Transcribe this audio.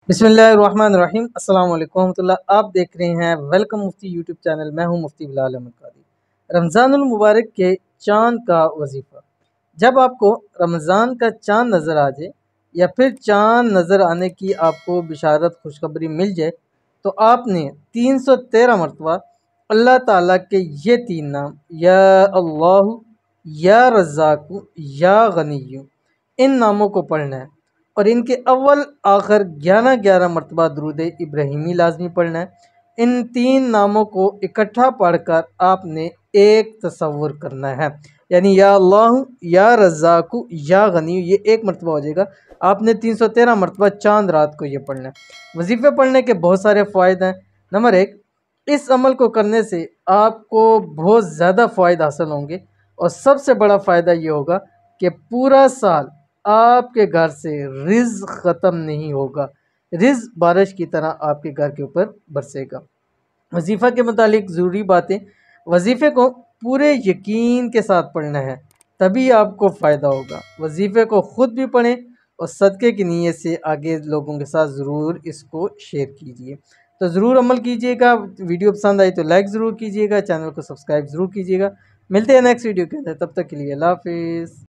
बिस्मिल्लाहिर्रहमानिर्रहीम अस्सलाम वालेकुम रहमतुल्लाह। आप देख रहे हैं वेलकम मुफ्ती यूट्यूब चैनल। मैं हूं मुफ्ती बिलाल अहमद कादी। रमज़ानुल मुबारक के चाँद का वजीफ़ा। जब आपको रमज़ान का चाँद नज़र आ जाए या फिर चाँद नज़र आने की आपको बिशारत खुशखबरी मिल जाए तो आपने 313 मरतबा अल्लाह ताला के ये तीन नाम या अल्लाह, या रज़्ज़ाक़ु, या गनिय्यु, इन नामों को पढ़ना है और इनके अव्वल आखिर 11-11 मरतबा दुरूद इब्राहिमी लाजमी पढ़ना है। इन तीन नामों को इकट्ठा पढ़कर आपने एक तसव्वुर करना है, यानी या अल्लाह, या रज़्ज़ाक़ु, या गनी, ये एक मरतबा हो जाएगा। आपने 313 मरतबा चांद रात को ये पढ़ना है। वजीफ़े पढ़ने के बहुत सारे फ़ायदे हैं। नंबर एक, इस अमल को करने से आपको बहुत ज़्यादा फ़ायदे हासिल होंगे और सबसे बड़ा फ़ायदा ये होगा कि पूरा साल आपके घर से रिज़्क़ ख़त्म नहीं होगा, रिज़्क़ बारिश की तरह आपके घर के ऊपर बरसेगा। वजीफ़ा के मुतालिक ज़रूरी बातें, वजीफ़े को पूरे यकीन के साथ पढ़ना है, तभी आपको फ़ायदा होगा। वजीफ़े को ख़ुद भी पढ़ें और सदक़े की नीयत से आगे लोगों के साथ ज़रूर इसको शेयर कीजिए। तो ज़रूर अमल कीजिएगा। वीडियो पसंद आई तो लाइक ज़रूर कीजिएगा, चैनल को सब्सक्राइब ज़रूर कीजिएगा। मिलते हैं नेक्स्ट वीडियो के अंदर, तब तक के लिए अल्लाह हाफ़िज़।